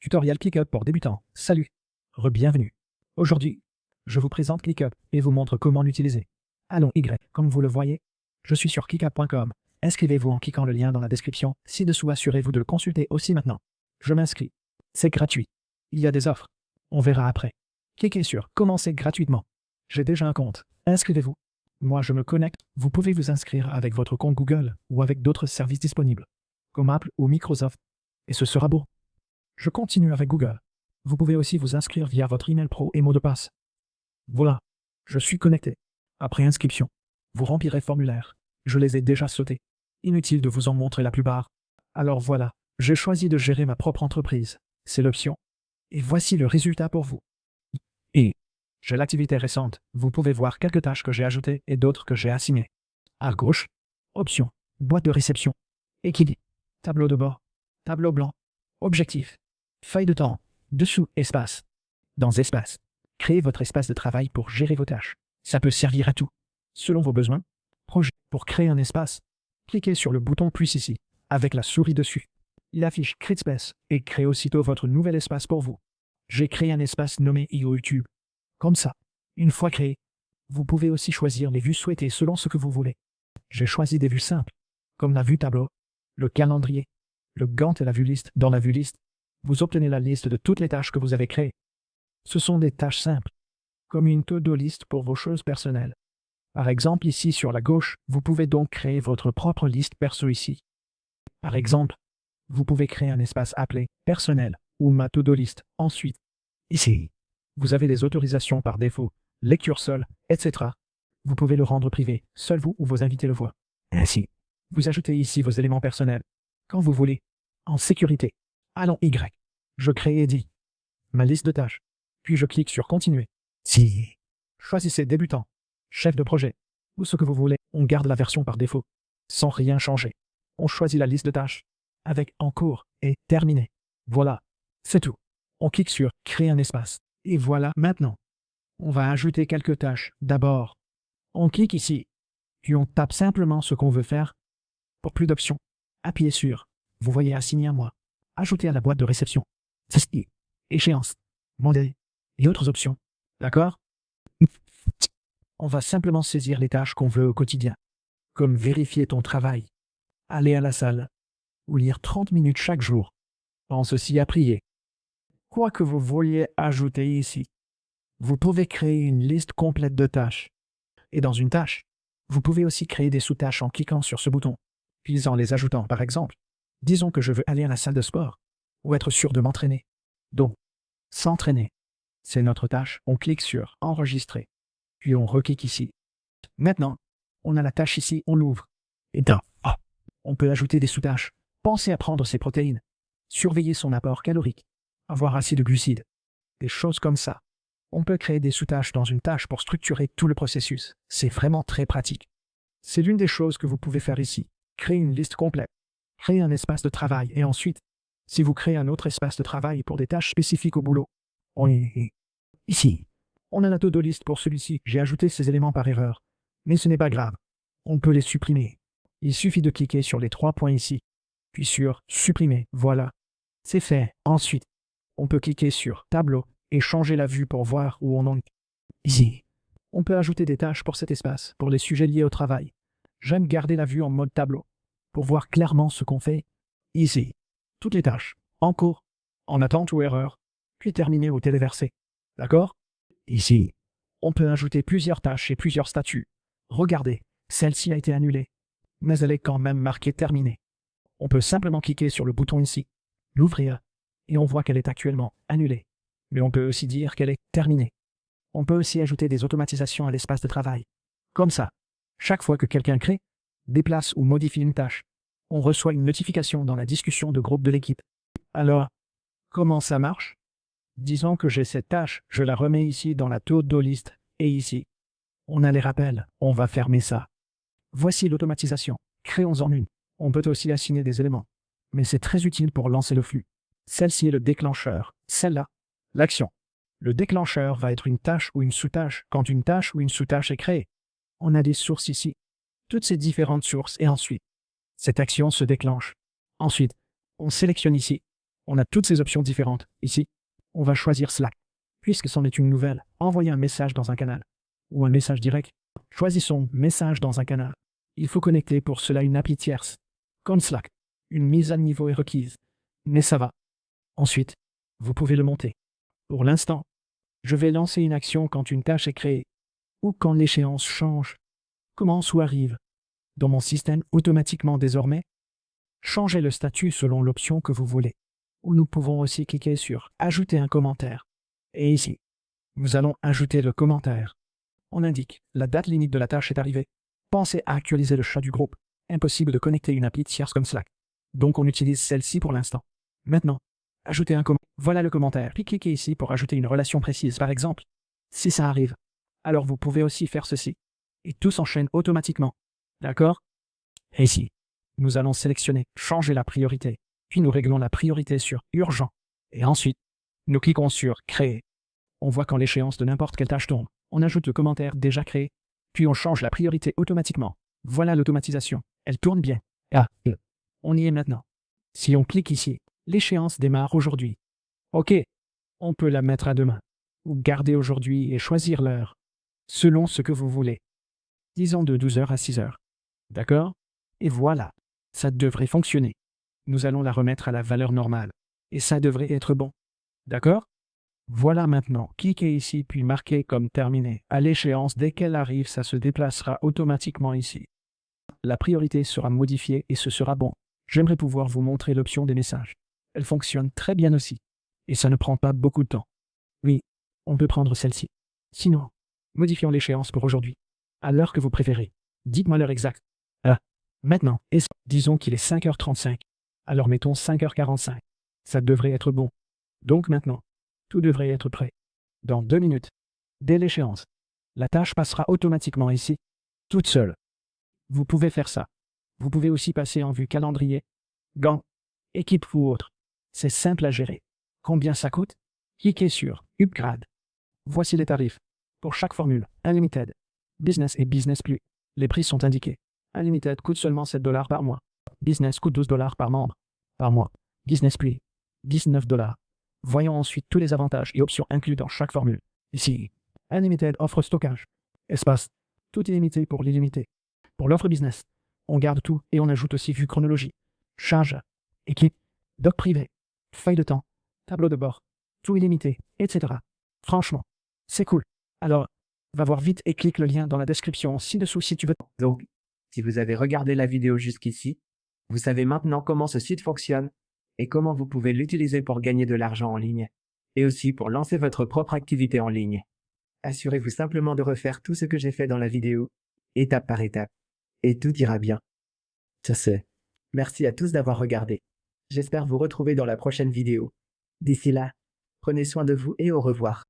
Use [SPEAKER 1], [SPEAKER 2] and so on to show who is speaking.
[SPEAKER 1] Tutoriel ClickUp pour débutants. Salut. Re-bienvenue. Aujourd'hui, je vous présente ClickUp et vous montre comment l'utiliser. Allons Y, comme vous le voyez, je suis sur clickup.com. Inscrivez-vous en cliquant le lien dans la description ci-dessous. Assurez-vous de le consulter aussi maintenant. Je m'inscris. C'est gratuit. Il y a des offres. On verra après. Cliquez sur Commencer gratuitement. J'ai déjà un compte. Inscrivez-vous. Moi, je me connecte. Vous pouvez vous inscrire avec votre compte Google ou avec d'autres services disponibles, comme Apple ou Microsoft. Et ce sera beau. Je continue avec Google. Vous pouvez aussi vous inscrire via votre email pro et mot de passe. Voilà. Je suis connecté. Après inscription, vous remplirez formulaire. Je les ai déjà sautés. Inutile de vous en montrer la plupart. Alors voilà, j'ai choisi de gérer ma propre entreprise. C'est l'option. Et voici le résultat pour vous. Et j'ai l'activité récente. Vous pouvez voir quelques tâches que j'ai ajoutées et d'autres que j'ai assignées. À gauche, option, boîte de réception, équilibre, tableau de bord, tableau blanc, objectif, feuille de temps, dessous, espace. Dans espace, créez votre espace de travail pour gérer vos tâches. Ça peut servir à tout. Selon vos besoins, projet. Pour créer un espace, cliquez sur le bouton plus ici, avec la souris dessus. Il affiche Create Space et crée aussitôt votre nouvel espace pour vous. J'ai créé un espace nommé YouTube. Comme ça, une fois créé, vous pouvez aussi choisir les vues souhaitées selon ce que vous voulez. J'ai choisi des vues simples, comme la vue tableau, le calendrier, le Gantt et la vue liste. Dans la vue liste, vous obtenez la liste de toutes les tâches que vous avez créées. Ce sont des tâches simples, comme une to-do list pour vos choses personnelles. Par exemple, ici sur la gauche, vous pouvez donc créer votre propre liste perso ici. Par exemple, vous pouvez créer un espace appelé « Personnel » ou « Ma to-do list ». Ensuite, ici, vous avez des autorisations par défaut, lecture seule, etc. Vous pouvez le rendre privé, seul vous ou vos invités le voient. Ainsi, vous ajoutez ici vos éléments personnels, quand vous voulez, en sécurité. Allons Y. Je crée et dis ma liste de tâches. Puis je clique sur Continuer. Si. Choisissez débutant, chef de projet, ou ce que vous voulez. On garde la version par défaut, sans rien changer. On choisit la liste de tâches, avec En cours et Terminé. Voilà, c'est tout. On clique sur Créer un espace. Et voilà maintenant. On va ajouter quelques tâches. D'abord, on clique ici, puis on tape simplement ce qu'on veut faire. Pour plus d'options, appuyez sur Vous voyez Assigner à moi. Ajouter à la boîte de réception. Ceci. Échéance. Mandat. Et autres options. D'accord? On va simplement saisir les tâches qu'on veut au quotidien, comme vérifier ton travail, aller à la salle, ou lire 30 minutes chaque jour. Pense aussi à prier. Quoi que vous vouliez ajouter ici, vous pouvez créer une liste complète de tâches. Et dans une tâche, vous pouvez aussi créer des sous-tâches en cliquant sur ce bouton, puis en les ajoutant. Par exemple, disons que je veux aller à la salle de sport, ou être sûr de m'entraîner. Donc, s'entraîner. C'est notre tâche. On clique sur Enregistrer, puis on reclique ici. Maintenant, on a la tâche ici, on l'ouvre. Et on peut ajouter des sous-tâches. Pensez à prendre ses protéines, surveiller son apport calorique, avoir assez de glucides, des choses comme ça. On peut créer des sous-tâches dans une tâche pour structurer tout le processus. C'est vraiment très pratique. C'est l'une des choses que vous pouvez faire ici. Créer une liste complète, créer un espace de travail et ensuite, si vous créez un autre espace de travail pour des tâches spécifiques au boulot, ici, on a la to-do list pour celui-ci. J'ai ajouté ces éléments par erreur, mais ce n'est pas grave. On peut les supprimer. Il suffit de cliquer sur les 3 points ici, puis sur Supprimer. Voilà, c'est fait. Ensuite, on peut cliquer sur Tableau et changer la vue pour voir où on en est. Ici, on peut ajouter des tâches pour cet espace, pour les sujets liés au travail. J'aime garder la vue en mode tableau, pour voir clairement ce qu'on fait. Ici, toutes les tâches, en cours, en attente ou erreur, puis terminées ou téléversées. D'accord? Ici, on peut ajouter plusieurs tâches et plusieurs statuts. Regardez, celle-ci a été annulée, mais elle est quand même marquée terminée. On peut simplement cliquer sur le bouton ici, l'ouvrir, et on voit qu'elle est actuellement annulée. Mais on peut aussi dire qu'elle est terminée. On peut aussi ajouter des automatisations à l'espace de travail. Comme ça, chaque fois que quelqu'un crée, déplace ou modifie une tâche, on reçoit une notification dans la discussion de groupe de l'équipe. Alors, comment ça marche? Disons que j'ai cette tâche, je la remets ici dans la to-do list, et ici, on a les rappels, on va fermer ça. Voici l'automatisation. Créons-en une. On peut aussi assigner des éléments, mais c'est très utile pour lancer le flux. Celle-ci est le déclencheur, celle-là, l'action. Le déclencheur va être une tâche ou une sous-tâche quand une tâche ou une sous-tâche est créée. On a des sources ici, toutes ces différentes sources, et ensuite, cette action se déclenche. Ensuite, on sélectionne ici. On a toutes ces options différentes. Ici, on va choisir Slack. Puisque c'en est une nouvelle, envoyer un message dans un canal. Ou un message direct. Choisissons message dans un canal. Il faut connecter pour cela une API tierce. Comme Slack. Une mise à niveau est requise. Mais ça va. Ensuite, vous pouvez le monter. Pour l'instant, je vais lancer une action quand une tâche est créée. Ou quand l'échéance change. Commence ou arrive. Dans mon système, automatiquement désormais, changez le statut selon l'option que vous voulez. Ou nous pouvons aussi cliquer sur « Ajouter un commentaire ». Et ici, nous allons ajouter le commentaire. On indique « La date limite de la tâche est arrivée ». Pensez à actualiser le chat du groupe. Impossible de connecter une API tierce comme Slack. Donc on utilise celle-ci pour l'instant. Maintenant, ajouter un commentaire. Voilà le commentaire. Puis cliquez ici pour ajouter une relation précise par exemple. Si ça arrive, alors vous pouvez aussi faire ceci. Et tout s'enchaîne automatiquement. D'accord? Et ici, nous allons sélectionner « Changer la priorité ». Puis nous réglons la priorité sur « Urgent ». Et ensuite, nous cliquons sur « Créer ». On voit quand l'échéance de n'importe quelle tâche tombe. On ajoute le commentaire déjà créé. Puis on change la priorité automatiquement. Voilà l'automatisation. Elle tourne bien. Ah, on y est maintenant. Si on clique ici, l'échéance démarre aujourd'hui. OK, on peut la mettre à demain. Ou garder aujourd'hui et choisir l'heure. Selon ce que vous voulez. Disons de 12h à 6h. D'accord? Et voilà, ça devrait fonctionner. Nous allons la remettre à la valeur normale. Et ça devrait être bon. D'accord? Voilà maintenant, cliquez ici puis marquez comme terminé. À l'échéance, dès qu'elle arrive, ça se déplacera automatiquement ici. La priorité sera modifiée et ce sera bon. J'aimerais pouvoir vous montrer l'option des messages. Elle fonctionne très bien aussi. Et ça ne prend pas beaucoup de temps. Oui, on peut prendre celle-ci. Sinon, modifions l'échéance pour aujourd'hui. À l'heure que vous préférez. Dites-moi l'heure exacte. Ah, maintenant, disons qu'il est 5h35. Alors mettons 5h45. Ça devrait être bon. Donc maintenant, tout devrait être prêt. Dans 2 minutes, dès l'échéance, la tâche passera automatiquement ici, toute seule. Vous pouvez faire ça. Vous pouvez aussi passer en vue calendrier, gants, équipe ou autre. C'est simple à gérer. Combien ça coûte? Cliquez sur « Upgrade ». Voici les tarifs. Pour chaque formule, Unlimited, Business et Business Plus. Les prix sont indiqués. Unlimited coûte seulement 7 $ par mois. Business coûte 12 $ par membre. Par mois. Business Plus, 19 $. Voyons ensuite tous les avantages et options inclus dans chaque formule. Ici, Unlimited offre stockage, espace, tout illimité pour l'illimité. Pour l'offre business, on garde tout et on ajoute aussi vue chronologie, charge, équipe, doc privé, feuille de temps, tableau de bord, tout illimité, etc. Franchement, c'est cool. Alors, va voir vite et clique le lien dans la description ci-dessous si tu veux.
[SPEAKER 2] Donc, si vous avez regardé la vidéo jusqu'ici, vous savez maintenant comment ce site fonctionne et comment vous pouvez l'utiliser pour gagner de l'argent en ligne et aussi pour lancer votre propre activité en ligne. Assurez-vous simplement de refaire tout ce que j'ai fait dans la vidéo, étape par étape, et tout ira bien. Ça c'est. Merci à tous d'avoir regardé. J'espère vous retrouver dans la prochaine vidéo. D'ici là, prenez soin de vous et au revoir.